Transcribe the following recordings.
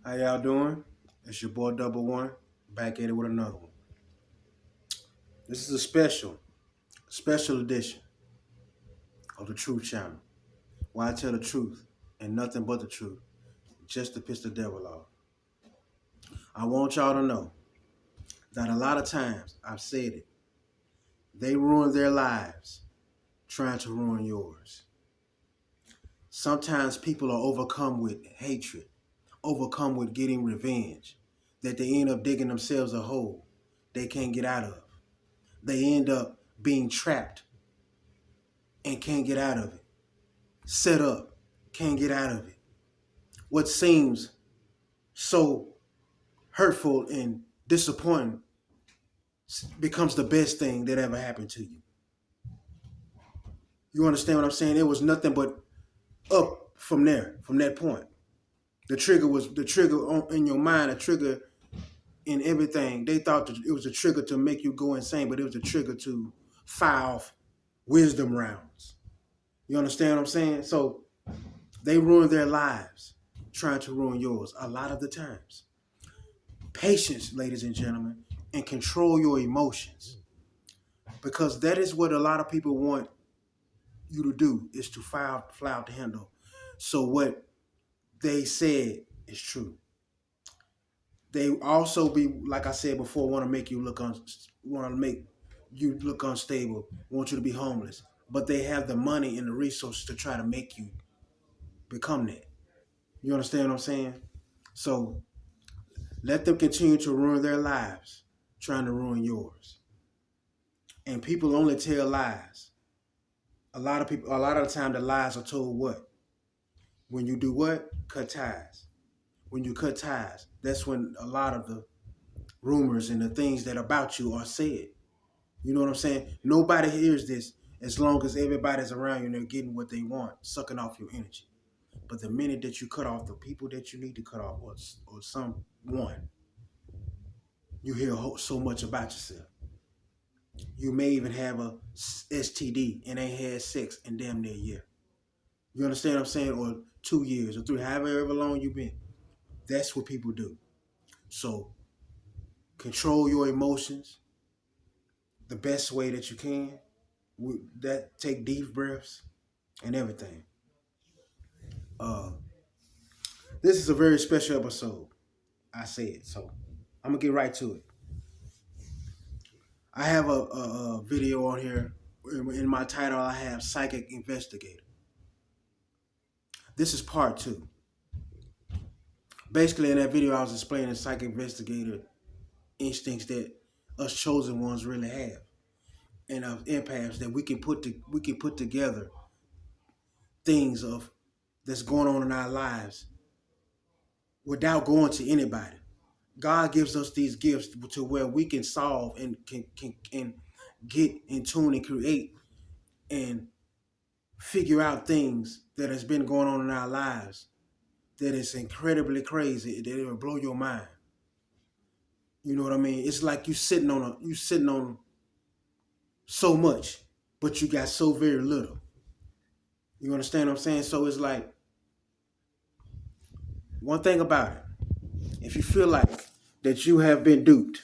How y'all doing? It's your boy Double One, back at it with another one. This is a special edition of the Truth Channel, where I tell the truth and nothing but the truth, just to piss the devil off. I want y'all to know that a lot of times, I've said it, they ruin their lives trying to ruin yours. Sometimes people are overcome with hatred, overcome with getting revenge, that they end up digging themselves a hole they can't get out of. They end up being trapped and can't get out of it. Set up, can't get out of it. What seems so hurtful and disappointing becomes the best thing that ever happened to you. You understand what I'm saying? It was nothing but up from there, from that point. The trigger was the trigger in your mind, a trigger in everything. They thought that it was a trigger to make you go insane, but it was a trigger to fire off wisdom rounds. You understand what I'm saying? So they ruin their lives trying to ruin yours a lot of the times. Patience, ladies and gentlemen, and control your emotions. Because that is what a lot of people want you to do, is to fly out the handle. So what they said is true. They also be, like I said before, want to make you look unstable, want you to be homeless. But they have the money and the resources to try to make you become that. You understand what I'm saying? So let them continue to ruin their lives trying to ruin yours. And people only tell lies. A lot of the time, the lies are told what? When you do what? Cut ties. When you cut ties, that's when a lot of the rumors and the things that about you are said. You know what I'm saying? Nobody hears this as long as everybody's around you and they're getting what they want, sucking off your energy. But the minute that you cut off the people that you need to cut off, or someone, you hear so much about yourself. You may even have a STD and ain't had sex in damn near a year. You understand what I'm saying? Or 2 years or three, however long you've been. That's what people do. So control your emotions the best way that you can. That take deep breaths and everything. Uh, this is a very special episode. I said so. I'm gonna get right to it. I have a video on here. In my title, I have Psychic Investigator. This is part two. Basically, in that video, I was explaining psychic investigator instincts that us chosen ones really have, and of empaths that we can put together things of that's going on in our lives without going to anybody. God gives us these gifts to where we can solve and can get in tune and create and figure out things that has been going on in our lives that is incredibly crazy, that it will blow your mind. You know what I mean? It's like you sitting on so much, but you got so very little. You understand what I'm saying? So it's like, one thing about it, if you feel like that you have been duped,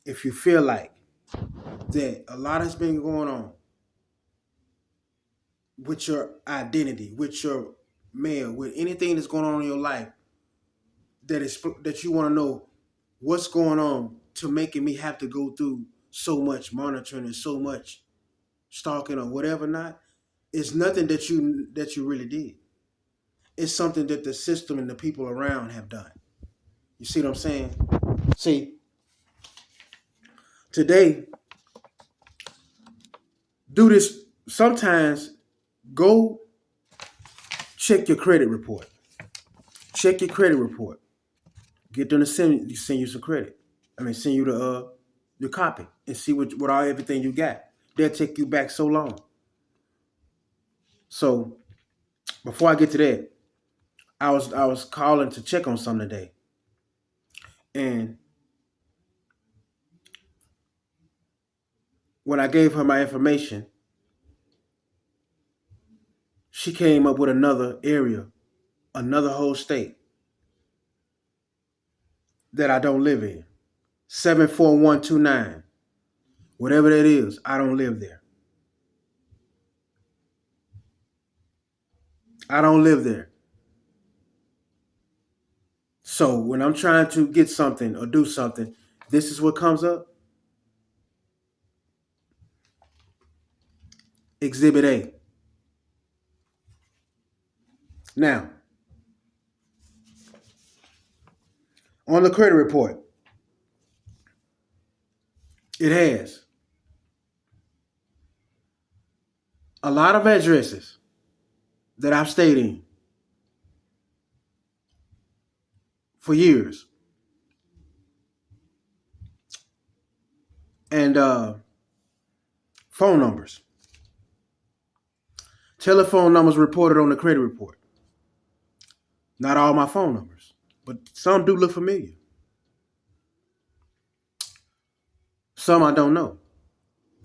if you feel like that a lot has been going on with your identity, with your mail, with anything that's going on in your life, that you want to know what's going on to making me have to go through so much monitoring and so much stalking or whatever, not, it's nothing that you really did. It's something that the system and the people around have done. You see what I'm saying? See, today, do this. Sometimes go check your credit report. Check your credit report. Get them to send you some credit. Send you the your copy and see what all everything you got. They'll take you back so long. So before I get to that, I was calling to check on something today, and when I gave her my information, she came up with another area, another whole state. that I don't live in. 74129. Whatever that is, I don't live there. I don't live there. So when I'm trying to get something or do something, this is what comes up. Exhibit A. Now, on the credit report, it has a lot of addresses that I've stayed in for years. And phone numbers. Telephone numbers reported on the credit report. Not all my phone numbers, but some do look familiar. Some I don't know.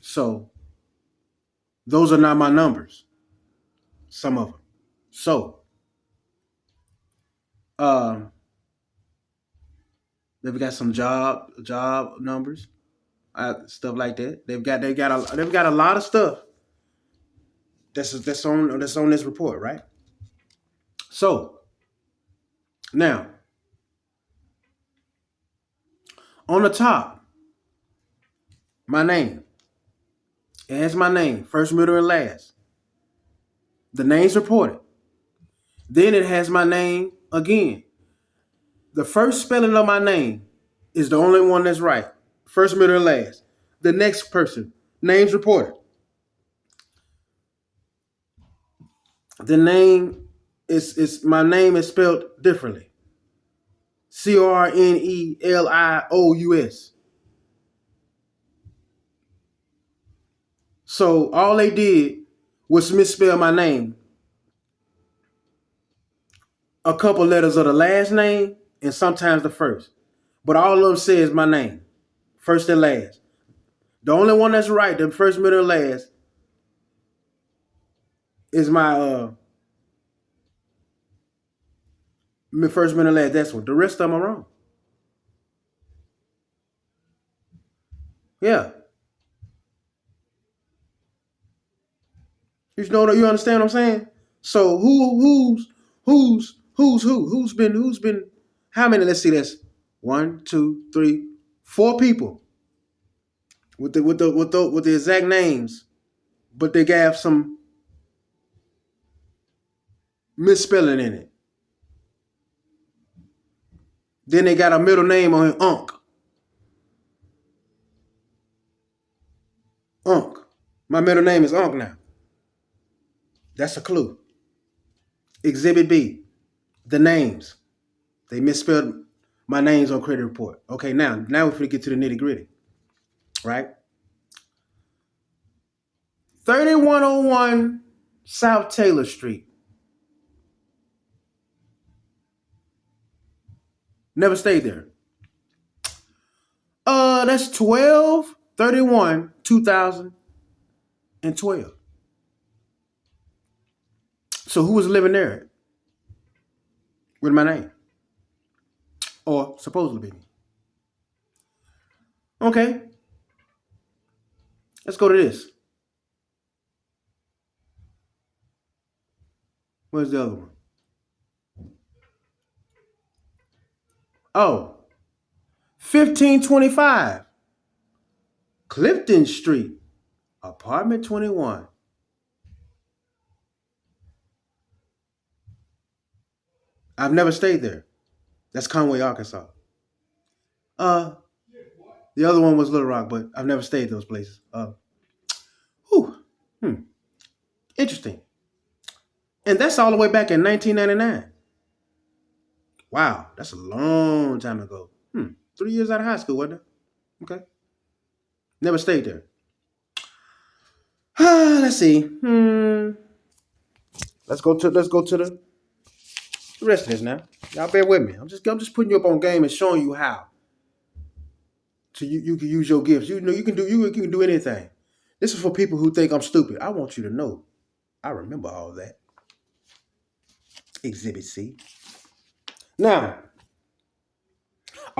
So those are not my numbers. Some of them. So they've got some job numbers, stuff like that. They've got a lot of stuff that's on this report, right? So now on the top, my name. It has my name, first, middle, and last. The name's reported. Then it has my name again. The first spelling of my name is the only one that's right. First, middle, and last. The next person, name's reported. The name is my name is spelled differently. Cornelious. So all they did was misspell my name. A couple letters of the last name and sometimes the first. But all of them says my name. First and last. The only one that's right, the first, middle, and last, is my first, middle, and last. That's one. The rest of them are wrong. Yeah. You understand what I'm saying? So who's been how many? Let's see, that's 1, 2, 3, 4 people with the exact names, but they have some misspelling in it. Then they got a middle name on it, Unk. Unk. My middle name is Unk now. That's a clue. Exhibit B, the names. They misspelled my names on credit report. Okay, now we're going to get to the nitty gritty, right? 3101 South Taylor Street. Never stayed there. That's 12/31/2012. So who was living there with my name? Or supposedly be. Okay. Let's go to this. Where's the other one? Oh, 1525 Clifton Street, apartment 21. I've never stayed there. That's Conway, Arkansas. The other one was Little Rock, but I've never stayed those places. Interesting. And that's all the way back in 1999. Wow, that's a long time ago. 3 years out of high school, wasn't it? Okay. Never stayed there. Let's see. Let's go to the rest of this now. Y'all bear with me. I'm just putting you up on game and showing you how. So you can use your gifts. You can do anything. This is for people who think I'm stupid. I want you to know I remember all that. Exhibit C. Now,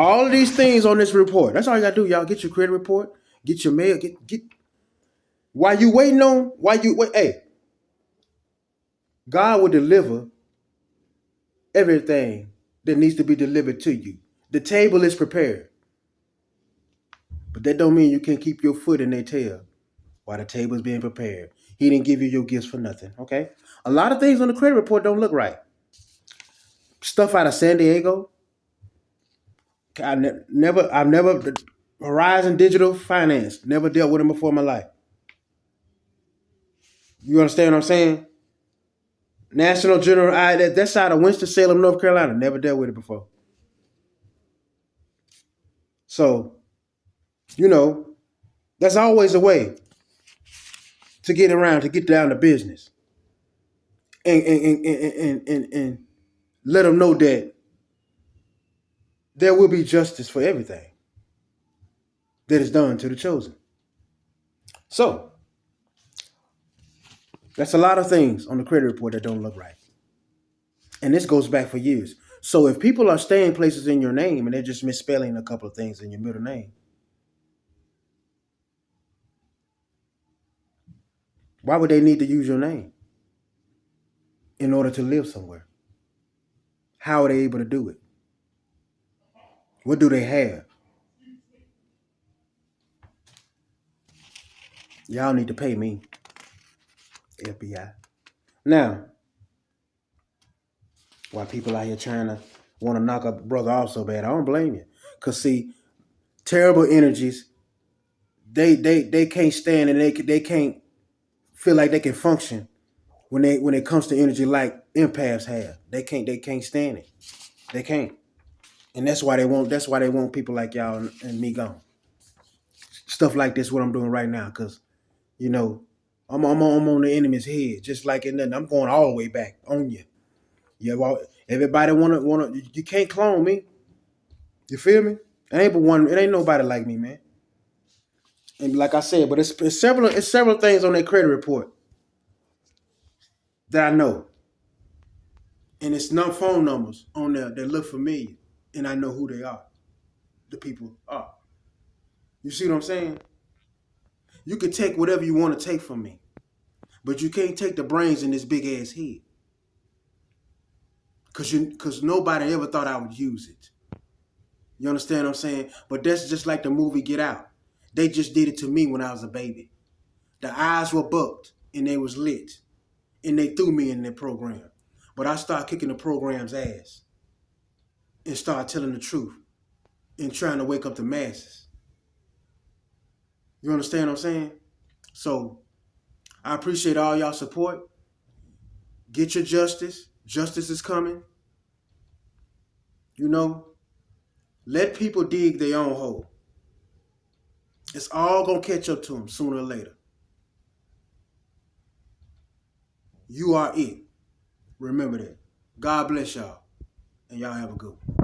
All of these things on this report. That's all you gotta do, y'all. Get your credit report, get your mail, get while you waiting on, while you wait, hey, God will deliver everything that needs to be delivered to you. The table is prepared. But that don't mean you can't keep your foot in their tail while the table's being prepared. He didn't give you your gifts for nothing, okay? A lot of things on the credit report don't look right. Stuff out of San Diego. I've never, Horizon Digital Finance, never dealt with them before in my life. You understand what I'm saying? National General, that's out of Winston-Salem, North Carolina. Never dealt with it before. So, that's always a way to get around, to get down to business. And let them know that there will be justice for everything that is done to the chosen. So, that's a lot of things on the credit report that don't look right. And this goes back for years. So if people are staying places in your name and they're just misspelling a couple of things in your middle name, why would they need to use your name in order to live somewhere? How are they able to do it? What do they have? Y'all need to pay me, FBI. Now, why people out here trying to want to knock a brother off so bad, I don't blame you. Because see, terrible energies, they can't stand and they can't feel like they can function when it comes to energy like empaths have. They can't stand it. They can't. And that's why they want people like y'all and me gone. Stuff like this, what I'm doing right now, because I'm on the enemy's head, just like it nothing. I'm going all the way back on you. Yeah, well, everybody wanna you can't clone me. You feel me? It ain't nobody like me, man. And like I said, but it's several things on that credit report that I know. And it's no phone numbers on there that look familiar. And I know who they are. The people are. You see what I'm saying? You can take whatever you want to take from me. But you can't take the brains in this big ass head. Cause nobody ever thought I would use it. You understand what I'm saying? But that's just like the movie Get Out. They just did it to me when I was a baby. The eyes were bucked and they was lit. And they threw me in their program. But I started kicking the program's ass. And started telling the truth. And trying to wake up the masses. You understand what I'm saying? So, I appreciate all y'all support. Get your justice. Justice is coming. Let people dig their own hole. It's all going to catch up to them sooner or later. You are it. Remember that. God bless y'all. And y'all have a good one.